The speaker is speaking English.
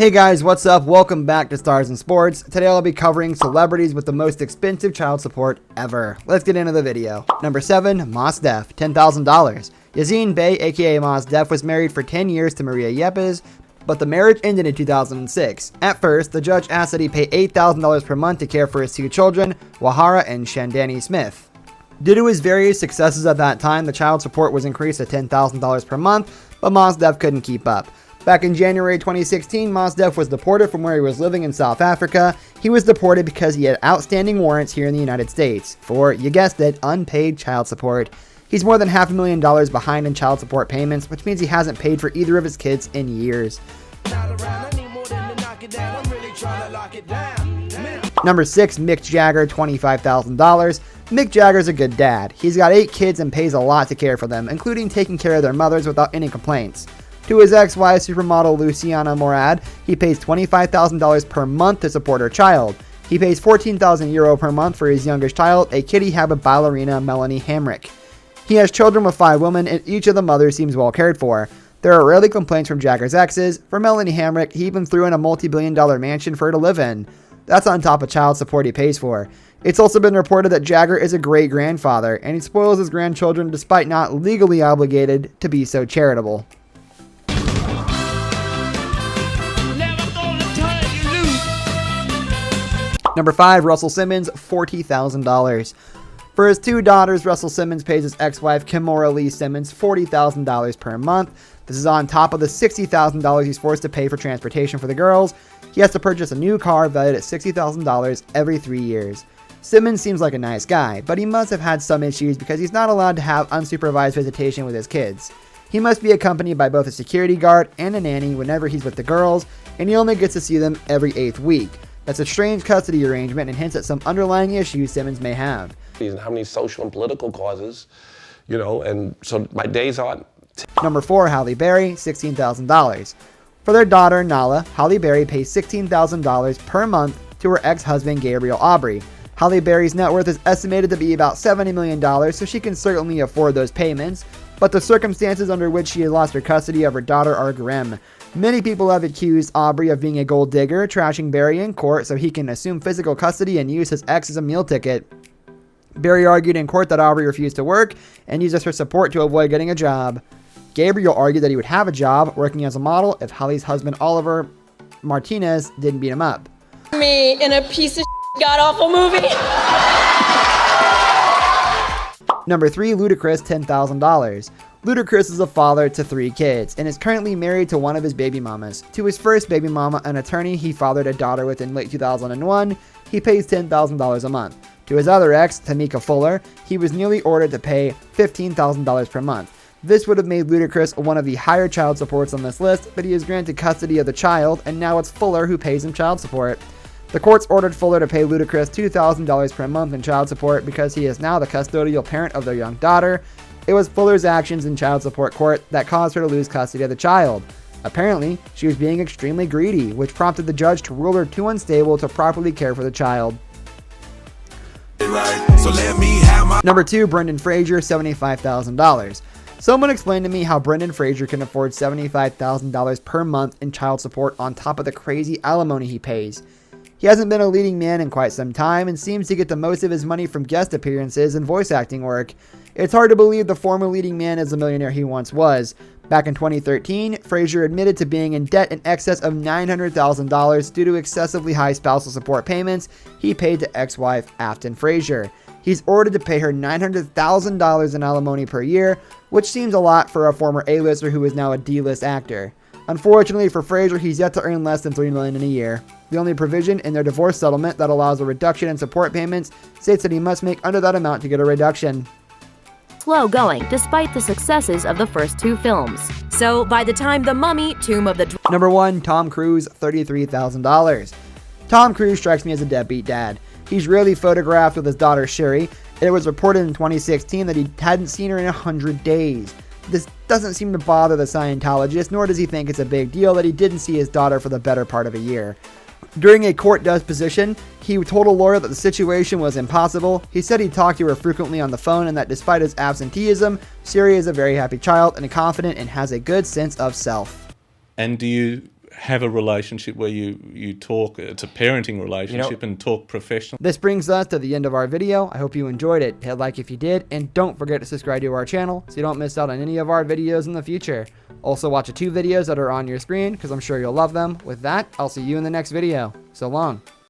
Hey guys, what's up? Welcome back to Stars in Sports. Today I'll be covering celebrities with the most expensive child support ever. Let's get into the video. Number 7, Mos Def, $10,000. Yazine Bey, aka Mos Def, was married for 10 years to Maria Yepes, but the marriage ended in 2006. At first, the judge asked that he pay $8,000 per month to care for his two children, Wahara and Shandani Smith. Due to his various successes at that time, the child support was increased to $10,000 per month, but Mos Def couldn't keep up. Back in January 2016, Mos Def was deported from where he was living in South Africa. He was deported because he had outstanding warrants here in the United States for, you guessed it, unpaid child support. He's more than $500,000 behind in child support payments, which means he hasn't paid for either of his kids in years. Number 6, Mick Jagger, $25,000. Mick Jagger's a good dad. He's got 8 kids and pays a lot to care for them, including taking care of their mothers without any complaints. To his ex-wife, supermodel Luciana Merad, he pays $25,000 per month to support her child. He pays €14,000 per month for his youngest child, a kitty habit ballerina, Melanie Hammerich. He has children with 5 women, and each of the mothers seems well cared for. There are rarely complaints from Jagger's exes. For Melanie Hammerich, he even threw in a multi-billion-dollar mansion for her to live in. That's on top of child support he pays for. It's also been reported that Jagger is a great-grandfather, and he spoils his grandchildren despite not legally obligated to be so charitable. Number 5, Russell Simmons, $40,000. For his 2 daughters, Russell Simmons pays his ex-wife, Kimora Lee Simmons, $40,000 per month. This is on top of the $60,000 he's forced to pay for transportation for the girls. He has to purchase a new car valued at $60,000 every 3 years. Simmons seems like a nice guy, but he must have had some issues because he's not allowed to have unsupervised visitation with his kids. He must be accompanied by both a security guard and a nanny whenever he's with the girls, and he only gets to see them every 8th week. That's a strange custody arrangement and hints at some underlying issues Simmons may have. And how many social and political causes, and so my days aren't. Number 4, Halle Berry, $16,000. For their daughter, Nala, Halle Berry pays $16,000 per month to her ex-husband, Gabriel Aubry. Halle Berry's net worth is estimated to be about $70 million, so she can certainly afford those payments, but the circumstances under which she has lost her custody of her daughter are grim. Many people have accused Aubry of being a gold digger, trashing Berry in court so he can assume physical custody and use his ex as a meal ticket. Berry argued in court that Aubry refused to work and uses her support to avoid getting a job. Gabriel argued that he would have a job working as a model if Halle's husband Oliver Martinez didn't beat him up. Me in a piece of god-awful movie. Number 3, Ludacris, $10,000. Ludacris is a father to 3 kids and is currently married to one of his baby mamas. To his first baby mama, an attorney he fathered a daughter with in late 2001, he pays $10,000 a month. To his other ex, Tamika Fuller, he was newly ordered to pay $15,000 per month. This would have made Ludacris one of the higher child supports on this list, but he is granted custody of the child, and now it's Fuller who pays him child support. The courts ordered Fuller to pay Ludacris $2,000 per month in child support because he is now the custodial parent of their young daughter. It was Fuller's actions in child support court that caused her to lose custody of the child. Apparently, she was being extremely greedy, which prompted the judge to rule her too unstable to properly care for the child. Number 2, Brendan Fraser, $75,000. Someone explained to me how Brendan Fraser can afford $75,000 per month in child support on top of the crazy alimony he pays. He hasn't been a leading man in quite some time and seems to get the most of his money from guest appearances and voice acting work. It's hard to believe the former leading man is the millionaire he once was. Back in 2013, Fraser admitted to being in debt in excess of $900,000 due to excessively high spousal support payments he paid to ex-wife Afton Fraser. He's ordered to pay her $900,000 in alimony per year, which seems a lot for a former A-lister who is now a D-list actor. Unfortunately for Fraser, he's yet to earn less than $3 million in a year. The only provision in their divorce settlement that allows a reduction in support payments states that he must make under that amount to get a reduction. Slow going despite the successes of the first 2 films. So by the time The Mummy, Tomb of the Number 1, Tom Cruise, $33,000. Tom Cruise strikes me as a deadbeat dad. He's rarely photographed with his daughter Sherry, and it was reported in 2016 that he hadn't seen her in 100 days. This doesn't seem to bother the Scientologist, nor does he think it's a big deal that he didn't see his daughter for the better part of a year. During a court deposition, he told a lawyer that the situation was impossible. He said he talked to her frequently on the phone and that despite his absenteeism, Siri is a very happy child and confident and has a good sense of self. And do you have a relationship where you talk. It's a parenting relationship and talk professional. This brings us to the end of our video. I hope you enjoyed it. Hit like if you did, and don't forget to subscribe to our channel so you don't miss out on any of our videos in the future. Also watch the 2 videos that are on your screen because I'm sure you'll love them. With that, I'll see you in the next video. So long.